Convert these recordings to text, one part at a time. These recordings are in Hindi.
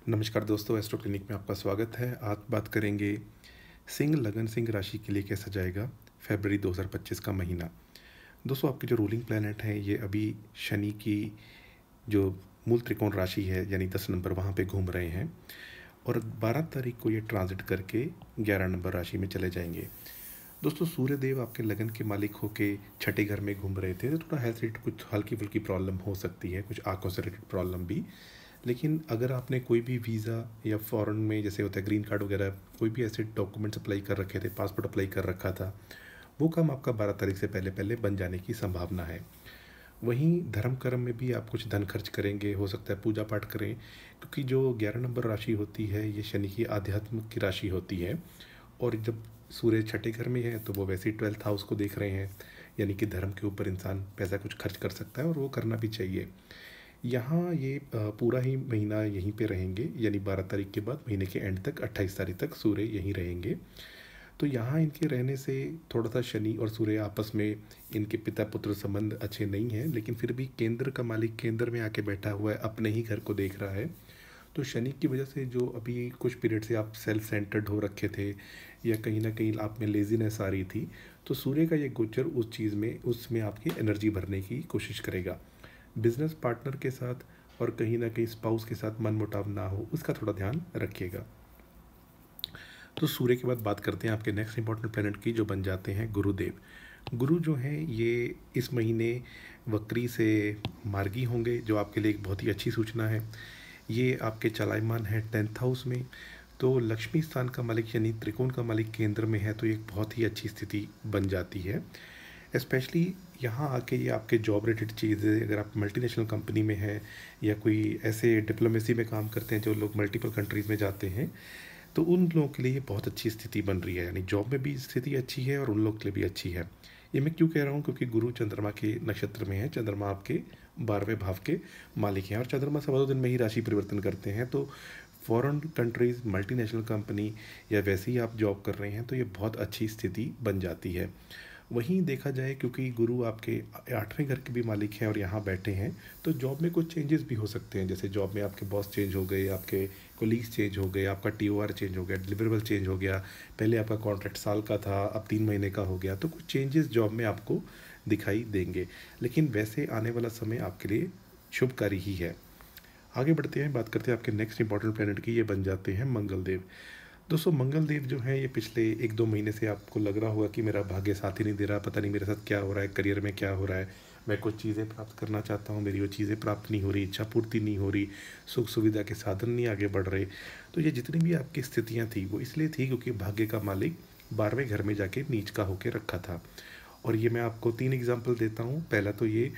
नमस्कार दोस्तों, एस्ट्रो क्लिनिक में आपका स्वागत है। आज बात करेंगे सिंह लगन सिंह राशि के लिए कैसा जाएगा फरवरी 2025 का महीना। दोस्तों, आपके जो रूलिंग प्लैनेट हैं ये अभी शनि की जो मूल त्रिकोण राशि है यानी 10 नंबर वहाँ पे घूम रहे हैं और 12 तारीख को ये ट्रांजिट करके 11 नंबर राशि में चले जाएंगे। दोस्तों, सूर्य देव आपके लगन के मालिक होके छठे घर में घूम रहे थे तो थोड़ा हेल्थ रिलेटेड कुछ हल्की फुल्की प्रॉब्लम हो सकती है, कुछ आंखों से रिलेटेड प्रॉब्लम भी। लेकिन अगर आपने कोई भी वीज़ा या फॉरेन में जैसे होता है ग्रीन कार्ड वगैरह कोई भी ऐसे डॉक्यूमेंट्स अप्लाई कर रखे थे, पासपोर्ट अप्लाई कर रखा था, वो काम आपका 12 तारीख से पहले पहले बन जाने की संभावना है। वहीं धर्म कर्म में भी आप कुछ धन खर्च करेंगे, हो सकता है पूजा पाठ करें, क्योंकि जो 11 नंबर राशि होती है ये शनि की आध्यात्म की राशि होती है। और जब सूर्य छठे घर में है तो वो वैसे ही 12th हाउस को देख रहे हैं, यानी कि धर्म के ऊपर इंसान पैसा कुछ खर्च कर सकता है और वो करना भी चाहिए। यहाँ ये पूरा ही महीना यहीं पे रहेंगे, यानी 12 तारीख के बाद महीने के एंड तक 28 तारीख तक सूर्य यहीं रहेंगे। तो यहाँ इनके रहने से थोड़ा सा शनि और सूर्य आपस में इनके पिता पुत्र संबंध अच्छे नहीं हैं, लेकिन फिर भी केंद्र का मालिक केंद्र में आके बैठा हुआ है, अपने ही घर को देख रहा है। तो शनि की वजह से जो अभी कुछ पीरियड से आप सेल्फ सेंटर्ड हो रखे थे या कहीं ना कहीं आप में लेजीनेस आ रही थी, तो सूर्य का ये गोचर उस चीज़ में उसमें आपकी एनर्जी भरने की कोशिश करेगा। बिजनेस पार्टनर के साथ और कहीं ना कहीं स्पाउस के साथ मनमुटाव ना हो, उसका थोड़ा ध्यान रखिएगा। तो सूर्य के बाद बात करते हैं आपके नेक्स्ट इंपॉर्टेंट प्लेनेट की, जो बन जाते हैं गुरुदेव। गुरु जो हैं ये इस महीने वक्री से मार्गी होंगे, जो आपके लिए एक बहुत ही अच्छी सूचना है। ये आपके चलायमान है 10th हाउस में, तो लक्ष्मी स्थान का मालिक यानी त्रिकोण का मालिक केंद्र में है, तो एक बहुत ही अच्छी स्थिति बन जाती है। स्पेशली यहाँ आके ये आपके जॉब रिलेटेड चीज़ें, अगर आप मल्टीनेशनल कंपनी में हैं या कोई ऐसे डिप्लोमेसी में काम करते हैं जो लोग मल्टीपल कंट्रीज़ में जाते हैं, तो उन लोगों के लिए ये बहुत अच्छी स्थिति बन रही है, यानी जॉब में भी स्थिति अच्छी है और उन लोग के लिए भी अच्छी है। ये मैं क्यों कह रहा हूँ, क्योंकि गुरु चंद्रमा के नक्षत्र में है, चंद्रमा आपके 12वें भाव के मालिक हैं और चंद्रमा सवा 2 दिन में ही राशि परिवर्तन करते हैं। तो फॉरेन कंट्रीज़, मल्टीनेशनल कंपनी या वैसे ही आप जॉब कर रहे हैं तो ये बहुत अच्छी स्थिति बन जाती है। वहीं देखा जाए, क्योंकि गुरु आपके 8वें घर के भी मालिक हैं और यहाँ बैठे हैं, तो जॉब में कुछ चेंजेस भी हो सकते हैं। जैसे जॉब में आपके बॉस चेंज हो गए, आपके कोलीग्स चेंज हो गए, आपका टीओआर चेंज हो गया, डिलीवरेबल चेंज हो गया। पहले आपका कॉन्ट्रैक्ट साल का था, अब 3 महीने का हो गया, तो कुछ चेंजेस जॉब में आपको दिखाई देंगे। लेकिन वैसे आने वाला समय आपके लिए शुभकारी ही है। आगे बढ़ते हैं, बात करते हैं आपके नेक्स्ट इंपॉर्टेंट प्लेनेट की, ये बन जाते हैं मंगल देव। दोस्तों, मंगल देव जो हैं ये पिछले 1-2 महीने से आपको लग रहा होगा कि मेरा भाग्य साथ ही नहीं दे रहा, पता नहीं मेरे साथ क्या हो रहा है, करियर में क्या हो रहा है, मैं कुछ चीज़ें प्राप्त करना चाहता हूँ, मेरी वो चीज़ें प्राप्त नहीं हो रही, इच्छा पूर्ति नहीं हो रही, सुख सुविधा के साधन नहीं आगे बढ़ रहे। तो ये जितनी भी आपकी स्थितियाँ थी वो इसलिए थी क्योंकि भाग्य का मालिक 12वें घर में जाके नीच का होके रखा था। और ये मैं आपको 3 एग्जाम्पल देता हूँ। पहला तो ये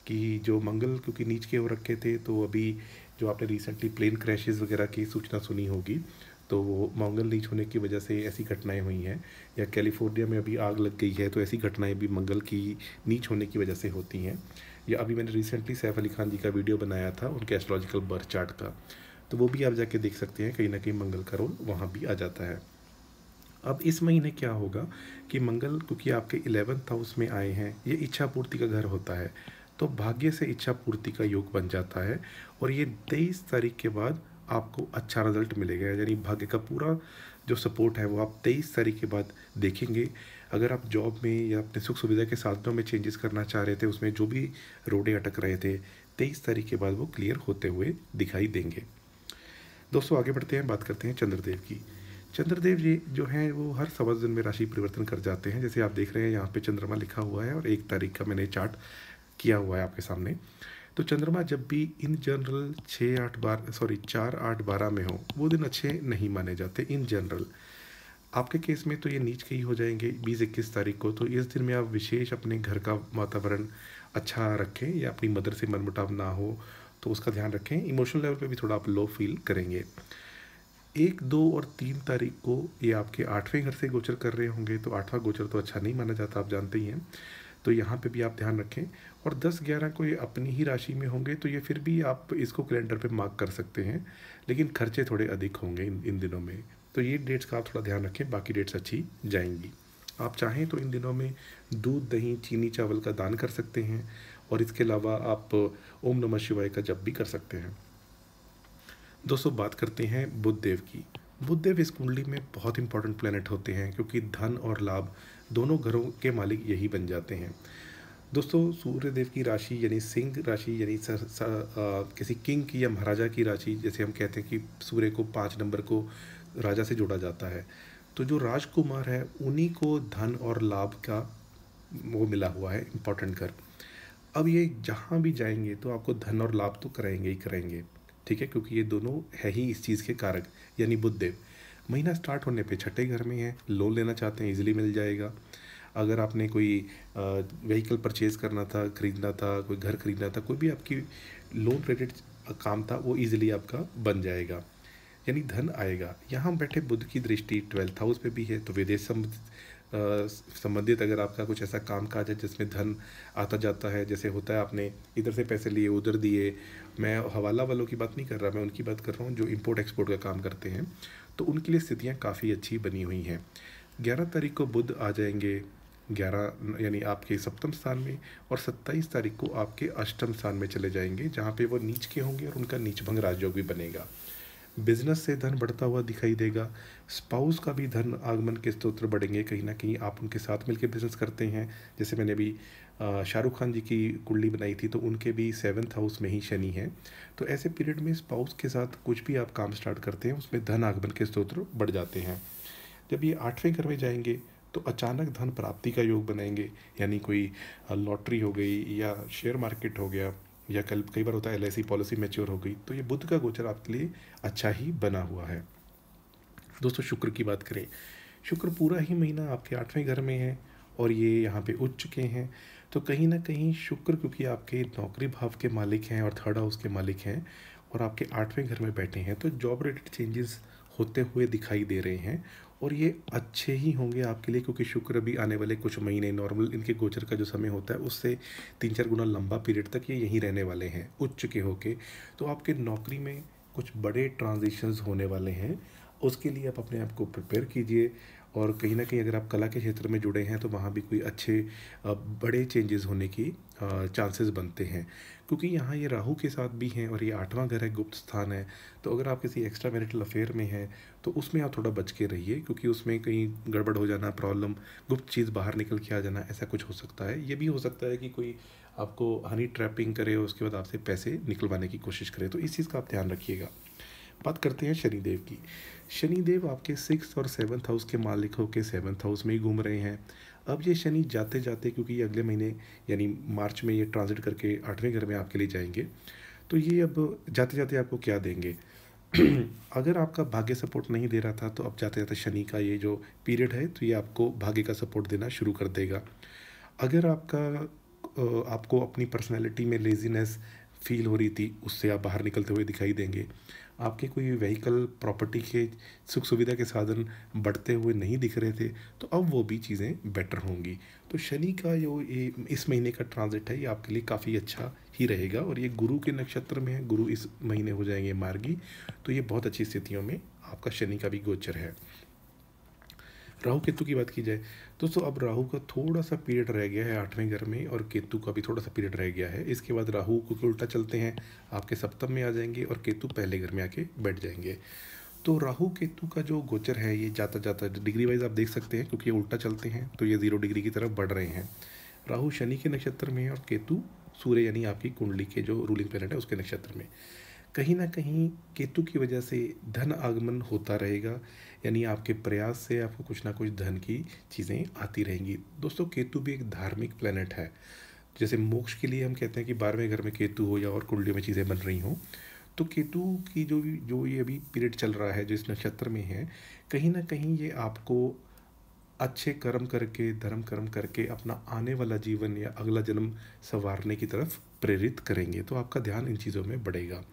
कि जो मंगल क्योंकि नीच के हो रखे थे, तो अभी जो आपने रिसेंटली प्लेन क्रैशेस वगैरह की सूचना सुनी होगी, तो वो मंगल नीच होने की वजह से ऐसी घटनाएं हुई हैं। या कैलिफोर्निया में अभी आग लग गई है, तो ऐसी घटनाएं भी मंगल की नीच होने की वजह से होती हैं। या अभी मैंने रिसेंटली सैफ अली खान जी का वीडियो बनाया था उनके एस्ट्रोलॉजिकल बर्थ चार्ट का, तो वो भी आप जाके देख सकते हैं, कहीं ना कहीं मंगल का रोल वहाँ भी आ जाता है। अब इस महीने क्या होगा कि मंगल क्योंकि आपके 11th हाउस में आए हैं, ये इच्छा पूर्ति का घर होता है, तो भाग्य से इच्छा पूर्ति का योग बन जाता है। और ये 23 तारीख के बाद आपको अच्छा रिजल्ट मिलेगा, यानी भाग्य का पूरा जो सपोर्ट है वो आप 23 तारीख के बाद देखेंगे। अगर आप जॉब में या अपने सुख सुविधा के साधनों में चेंजेस करना चाह रहे थे, उसमें जो भी रोड़े अटक रहे थे, 23 तारीख के बाद वो क्लियर होते हुए दिखाई देंगे। दोस्तों, आगे बढ़ते हैं, बात करते हैं चंद्रदेव की। चंद्रदेव जी जो हैं वो हर सवा दिन में राशि परिवर्तन कर जाते हैं। जैसे आप देख रहे हैं यहाँ पे चंद्रमा लिखा हुआ है और 1 तारीख का मैंने चार्ट किया हुआ है आपके सामने। तो चंद्रमा जब भी इन जनरल 4 8 12 में हो, वो दिन अच्छे नहीं माने जाते इन जनरल। आपके केस में तो ये नीच के ही हो जाएंगे 20-21 तारीख को। तो इस दिन में आप विशेष अपने घर का वातावरण अच्छा रखें या अपनी मदर से मनमुटाव ना हो, तो उसका ध्यान रखें। इमोशनल लेवल पे भी थोड़ा आप लो फील करेंगे। 1, 2 और 3 तारीख को ये आपके 8वें घर से गोचर कर रहे होंगे, तो 8वां गोचर तो अच्छा नहीं माना जाता, आप जानते ही हैं। तो यहाँ पे भी आप ध्यान रखें। और 10-11 को ये अपनी ही राशि में होंगे, तो ये फिर भी आप इसको कैलेंडर पे मार्क कर सकते हैं, लेकिन खर्चे थोड़े अधिक होंगे इन दिनों में। तो ये डेट्स का आप थोड़ा ध्यान रखें, बाकी डेट्स अच्छी जाएंगी। आप चाहें तो इन दिनों में दूध, दही, चीनी, चावल का दान कर सकते हैं और इसके अलावा आप ओम नमः शिवाय का जप भी कर सकते हैं। दोस्तों बात करते हैं बुध देव की। बुध देव इस कुंडली में बहुत इंपॉर्टेंट प्लैनेट होते हैं क्योंकि धन और लाभ दोनों घरों के मालिक यही बन जाते हैं। दोस्तों सूर्य देव की राशि यानी सिंह राशि यानी किसी किंग की या महाराजा की राशि, जैसे हम कहते हैं कि सूर्य को 5 नंबर को राजा से जोड़ा जाता है। तो जो राजकुमार है उन्हीं को धन और लाभ का वो मिला हुआ है, इम्पोर्टेंट घर। अब ये जहाँ भी जाएंगे तो आपको धन और लाभ तो कराएंगे ही कराएंगे, ठीक है, क्योंकि ये दोनों है ही इस चीज़ के कारक, यानी बुध देव। महीना स्टार्ट होने पे छठे घर में है, लोन लेना चाहते हैं इजीली मिल जाएगा। अगर आपने कोई व्हीकल परचेज़ करना था, खरीदना था, कोई घर खरीदना था, कोई भी आपकी लोन रिलेटेड काम था, वो इजीली आपका बन जाएगा, यानी धन आएगा। यहाँ बैठे बुध की दृष्टि 12th हाउस पे भी है, तो विदेश संबंधित अगर आपका कुछ ऐसा काम काज है जिसमें धन आता जाता है, जैसे होता है आपने इधर से पैसे लिए उधर दिए, मैं हवाला वालों की बात नहीं कर रहा, मैं उनकी बात कर रहा हूँ जो इंपोर्ट एक्सपोर्ट का काम करते हैं, तो उनके लिए स्थितियाँ काफ़ी अच्छी बनी हुई हैं। 11 तारीख को बुध आ जाएंगे 11 यानी आपके सप्तम स्थान में, और 27 तारीख को आपके अष्टम स्थान में चले जाएंगे, जहाँ पे वो नीच के होंगे और उनका नीचभंग राजयोग भी बनेगा। बिजनेस से धन बढ़ता हुआ दिखाई देगा। स्पाउस का भी धन आगमन के स्तोत्र बढ़ेंगे, कहीं ना कहीं आप उनके साथ मिलकर बिजनेस करते हैं। जैसे मैंने अभी शाहरुख खान जी की कुंडली बनाई थी, तो उनके भी 7th हाउस में ही शनि है। तो ऐसे पीरियड में स्पाउस के साथ कुछ भी आप काम स्टार्ट करते हैं उसमें धन आगमन के स्तोत्र बढ़ जाते हैं। जब ये 8वें घर में जाएंगे तो अचानक धन प्राप्ति का योग बनाएंगे, यानी कोई लॉटरी हो गई या शेयर मार्केट हो गया, या कई बार होता है LIC पॉलिसी मैच्योर हो गई, तो ये बुध का गोचर आपके लिए अच्छा ही बना हुआ है। दोस्तों शुक्र की बात करें, शुक्र पूरा ही महीना आपके 8वें घर में है और ये यहाँ पे उच्च चुके हैं। तो कहीं ना कहीं शुक्र, क्योंकि आपके नौकरी भाव के मालिक हैं और 3rd हाउस के मालिक हैं और आपके 8वें घर में बैठे हैं, तो जॉब रिलेटेड चेंजेस होते हुए दिखाई दे रहे हैं और ये अच्छे ही होंगे आपके लिए, क्योंकि शुक्र भी आने वाले कुछ महीने, नॉर्मल इनके गोचर का जो समय होता है उससे 3-4 गुना लंबा पीरियड तक ये यहीं रहने वाले हैं उच्च के होके। तो आपके नौकरी में कुछ बड़े ट्रांजिशंस होने वाले हैं, उसके लिए आप अपने आप को प्रिपेयर कीजिए। और कहीं ना कहीं अगर आप कला के क्षेत्र में जुड़े हैं तो वहाँ भी कोई अच्छे बड़े चेंजेस होने की चांसेस बनते हैं, क्योंकि यहाँ ये राहु के साथ भी हैं और ये 8वां घर है, गुप्त स्थान है। तो अगर आप किसी एक्स्ट्रा मैरिटल अफेयर में हैं तो उसमें आप थोड़ा बच के रहिए, क्योंकि उसमें कहीं गड़बड़ हो जाना, प्रॉब्लम, गुप्त चीज़ बाहर निकल के आ जाना, ऐसा कुछ हो सकता है। ये भी हो सकता है कि कोई आपको हनी ट्रैपिंग करे और उसके बाद आपसे पैसे निकलवाने की कोशिश करे, तो इस चीज़ का आप ध्यान रखिएगा। बात करते हैं शनिदेव की। शनिदेव आपके 6th और 7th हाउस के मालिक होकर 7th हाउस में ही घूम रहे हैं। अब ये शनि जाते जाते, क्योंकि ये अगले महीने यानी मार्च में ये ट्रांजिट करके 8वें घर में आपके लिए जाएंगे, तो ये अब जाते जाते आपको क्या देंगे। अगर आपका भाग्य सपोर्ट नहीं दे रहा था तो अब जाते जाते शनि का ये जो पीरियड है तो ये आपको भाग्य का सपोर्ट देना शुरू कर देगा। अगर आपको अपनी पर्सनैलिटी में लेजीनेस फील हो रही थी, उससे आप बाहर निकलते हुए दिखाई देंगे। आपके कोई व्हीकल प्रॉपर्टी के सुख सुविधा के साधन बढ़ते हुए नहीं दिख रहे थे, तो अब वो भी चीज़ें बेटर होंगी। तो शनि का जो ये इस महीने का ट्रांजिट है ये आपके लिए काफ़ी अच्छा ही रहेगा, और ये गुरु के नक्षत्र में है, गुरु इस महीने हो जाएंगे मार्गी, तो ये बहुत अच्छी स्थितियों में आपका शनि का भी गोचर है। राहु केतु की बात की जाए दोस्तों, अब राहु का थोड़ा सा पीरियड रह गया है 8वें घर में, और केतु का भी थोड़ा सा पीरियड रह गया है। इसके बाद राहु को उल्टा चलते हैं, आपके सप्तम में आ जाएंगे और केतु पहले घर में आके बैठ जाएंगे। तो राहु केतु का जो गोचर है ये जाता जाता डिग्री वाइज आप देख सकते हैं, क्योंकि ये उल्टा चलते हैं तो ये 0 डिग्री की तरफ बढ़ रहे हैं। राहु शनि के नक्षत्र में है और केतु सूर्य यानी आपकी कुंडली के जो रूलिंग प्लैनेट है उसके नक्षत्र में। कहीं ना कहीं केतु की वजह से धन आगमन होता रहेगा, यानी आपके प्रयास से आपको कुछ ना कुछ धन की चीज़ें आती रहेंगी। दोस्तों केतु भी एक धार्मिक प्लैनेट है, जैसे मोक्ष के लिए हम कहते हैं कि 12वें घर में केतु हो या और कुंडली में चीज़ें बन रही हों, तो केतु की जो ये अभी पीरियड चल रहा है जो इस नक्षत्र में है, कहीं ना कहीं ये आपको अच्छे कर्म करके, धर्म कर्म करके अपना आने वाला जीवन या अगला जन्म संवारने की तरफ प्रेरित करेंगे, तो आपका ध्यान इन चीज़ों में बढ़ेगा।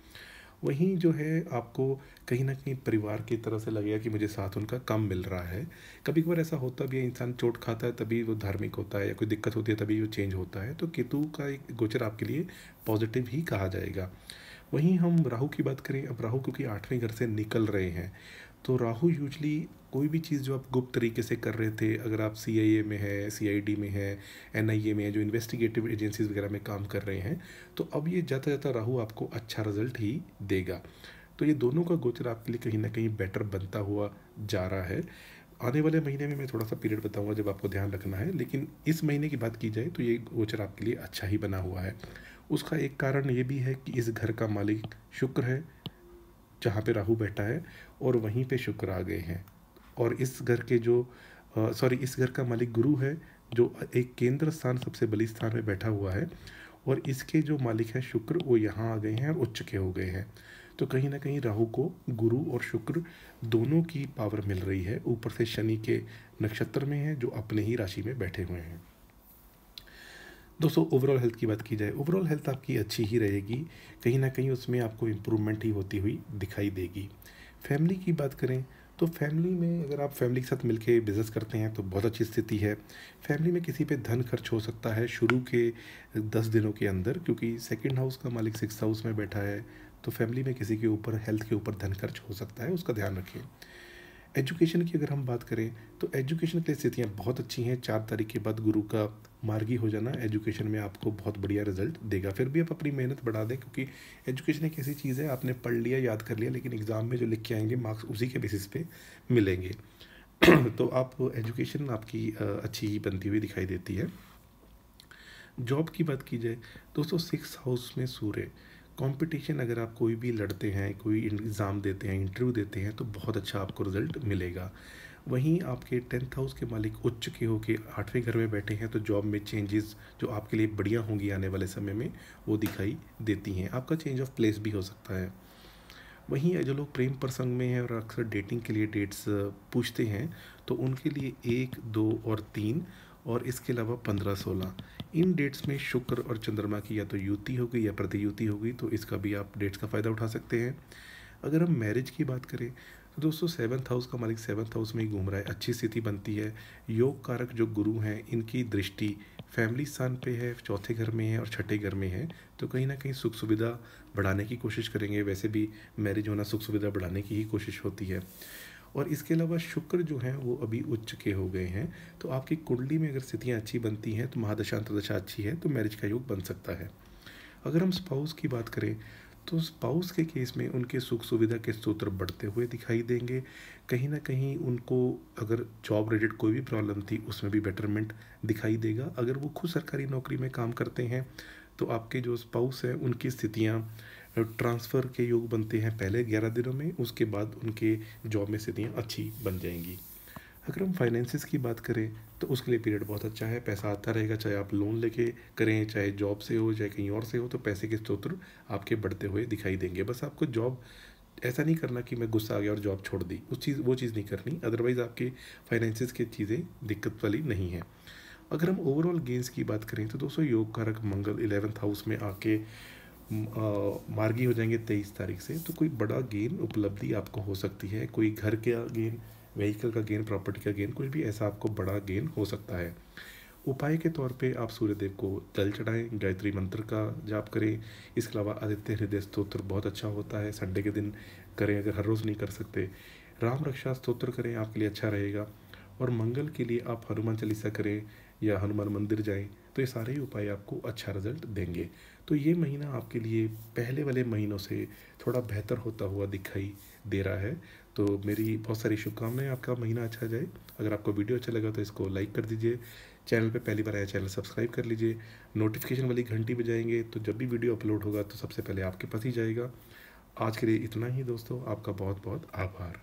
वहीं जो है आपको कहीं ना कहीं परिवार की तरफ से लगेगा कि मुझे साथ उनका कम मिल रहा है। कभी कभार ऐसा होता भी है, इंसान चोट खाता है तभी वो धार्मिक होता है, या कोई दिक्कत होती है तभी वो चेंज होता है। तो केतु का एक गोचर आपके लिए पॉजिटिव ही कहा जाएगा। वहीं हम राहु की बात करें, अब राहु क्योंकि 8वें घर से निकल रहे हैं, तो राहु यूजली कोई भी चीज़ जो आप गुप्त तरीके से कर रहे थे, अगर आप CIA में है, CID में है, NIA में है, जो इन्वेस्टिगेटिव एजेंसीज वगैरह में काम कर रहे हैं, तो अब ये जाता जाता राहु आपको अच्छा रिजल्ट ही देगा। तो ये दोनों का गोचर आपके लिए कहीं ना कहीं बेटर बनता हुआ जा रहा है। आने वाले महीने में मैं थोड़ा सा पीरियड बताऊंगा जब आपको ध्यान रखना है, लेकिन इस महीने की बात की जाए तो ये गोचर आपके लिए अच्छा ही बना हुआ है। उसका एक कारण ये भी है कि इस घर का मालिक शुक्र है, जहाँ पे राहु बैठा है, और वहीं पे शुक्र आ गए हैं। और इस घर के जो इस घर का मालिक गुरु है, जो एक केंद्र स्थान सबसे बली स्थान में बैठा हुआ है, और इसके जो मालिक हैं शुक्र, वो यहाँ आ गए हैं और उच्च के हो गए हैं। तो कहीं ना कहीं राहु को गुरु और शुक्र दोनों की पावर मिल रही है, ऊपर से शनि के नक्षत्र में है जो अपने ही राशि में बैठे हुए हैं। दोस्तों, ओवरऑल हेल्थ की बात की जाए, ओवरऑल हेल्थ आपकी अच्छी ही रहेगी, कहीं ना कहीं उसमें आपको इम्प्रूवमेंट ही होती हुई दिखाई देगी। फैमिली की बात करें तो फैमिली में अगर आप फैमिली के साथ मिलके बिज़नेस करते हैं तो बहुत अच्छी स्थिति है। फैमिली में किसी पे धन खर्च हो सकता है शुरू के 10 दिनों के अंदर, क्योंकि सेकंड हाउस का मालिक 6th हाउस में बैठा है, तो फैमिली में किसी के ऊपर हेल्थ के ऊपर धन खर्च हो सकता है, उसका ध्यान रखें। एजुकेशन की अगर हम बात करें तो एजुकेशन के लिए स्थितियाँ बहुत अच्छी हैं। 4 तारीख के बाद गुरु का मार्गी हो जाना एजुकेशन में आपको बहुत बढ़िया रिजल्ट देगा। फिर भी आप अपनी मेहनत बढ़ा दें, क्योंकि एजुकेशन एक ऐसी चीज़ है, आपने पढ़ लिया, याद कर लिया, लेकिन एग्ज़ाम में जो लिख के आएंगे मार्क्स उसी के बेसिस पे मिलेंगे। तो आप एजुकेशन आपकी अच्छी ही बनती हुई दिखाई देती है। जॉब की बात की जाए दोस्तों, 6th हाउस में सूर्य, कंपटीशन अगर आप कोई भी लड़ते हैं, कोई एग्ज़ाम देते हैं, इंटरव्यू देते हैं, तो बहुत अच्छा आपको रिजल्ट मिलेगा। वहीं आपके 10th हाउस के मालिक उच्च के होके 8वें घर में बैठे हैं, तो जॉब में चेंजेस जो आपके लिए बढ़िया होंगी आने वाले समय में, वो दिखाई देती हैं। आपका चेंज ऑफ प्लेस भी हो सकता है। वहीं जो लोग प्रेम प्रसंग में हैं और अक्सर डेटिंग के लिए डेट्स पूछते हैं, तो उनके लिए 1, 2 और 3, और इसके अलावा 15, 16 इन डेट्स में शुक्र और चंद्रमा की या तो युति होगी या प्रतियुति होगी, तो इसका भी आप डेट्स का फ़ायदा उठा सकते हैं। अगर हम मैरिज की बात करें तो दोस्तों 7th हाउस का मालिक 7th हाउस में ही घूम रहा है, अच्छी स्थिति बनती है। योग कारक जो गुरु हैं, इनकी दृष्टि फैमिली स्थान पे है, चौथे घर में है और छठे घर में है, तो कहीं ना कहीं सुख सुविधा बढ़ाने की कोशिश करेंगे। वैसे भी मैरिज होना सुख सुविधा बढ़ाने की ही कोशिश होती है। और इसके अलावा शुक्र जो हैं वो अभी उच्च के हो गए हैं, तो आपकी कुंडली में अगर स्थितियाँ अच्छी बनती हैं, तो महादशा अंतर्दशा अच्छी है, तो मैरिज का योग बन सकता है। अगर हम स्पाउस की बात करें तो स्पाउस के केस में उनके सुख सुविधा के स्रोत बढ़ते हुए दिखाई देंगे। कहीं ना कहीं उनको अगर जॉब रिलेटेड कोई भी प्रॉब्लम थी, उसमें भी बेटरमेंट दिखाई देगा। अगर वो खुद सरकारी नौकरी में काम करते हैं, तो आपके जो स्पाउस हैं उनकी स्थितियाँ ट्रांसफ़र के योग बनते हैं पहले 11 दिनों में, उसके बाद उनके जॉब में स्थितियाँ अच्छी बन जाएंगी। अगर हम फाइनेंसिस की बात करें तो उसके लिए पीरियड बहुत अच्छा है, पैसा आता रहेगा, चाहे आप लोन लेके करें, चाहे जॉब से हो, चाहे कहीं और से हो, तो पैसे के स्रोत आपके बढ़ते हुए दिखाई देंगे। बस आपको जॉब ऐसा नहीं करना कि मैं गुस्सा आ गया और जॉब छोड़ दी, वो चीज़ नहीं करनी, अदरवाइज़ आपके फाइनेंसिस की चीज़ें दिक्कत वाली नहीं है। अगर हम ओवरऑल गेंस की बात करें तो दोस्तों योग कारक मंगल 11th हाउस में आके मार्गी हो जाएंगे 23 तारीख से, तो कोई बड़ा गेन उपलब्धि आपको हो सकती है, कोई घर का गेन, व्हीकल का गेन, प्रॉपर्टी का गेन, कुछ भी ऐसा आपको बड़ा गेन हो सकता है। उपाय के तौर पे आप सूर्यदेव को जल चढ़ाएं, गायत्री मंत्र का जाप करें। इसके अलावा आदित्य हृदय स्तोत्र बहुत अच्छा होता है, संडे के दिन करें, अगर हर रोज़ नहीं कर सकते। राम रक्षा स्तोत्र करें, आपके लिए अच्छा रहेगा। और मंगल के लिए आप हनुमान चालीसा करें या हनुमान मंदिर जाएं, तो ये सारे ही उपाय आपको अच्छा रिजल्ट देंगे। तो ये महीना आपके लिए पहले वाले महीनों से थोड़ा बेहतर होता हुआ दिखाई दे रहा है। तो मेरी बहुत सारी शुभकामनाएं, आपका महीना अच्छा जाए। अगर आपको वीडियो अच्छा लगा तो इसको लाइक कर दीजिए, चैनल पे पहली बार आया चैनल सब्सक्राइब कर लीजिए, नोटिफिकेशन वाली घंटी बजाएंगे तो जब भी वीडियो अपलोड होगा तो सबसे पहले आपके पास ही जाएगा। आज के लिए इतना ही दोस्तों, आपका बहुत बहुत आभार।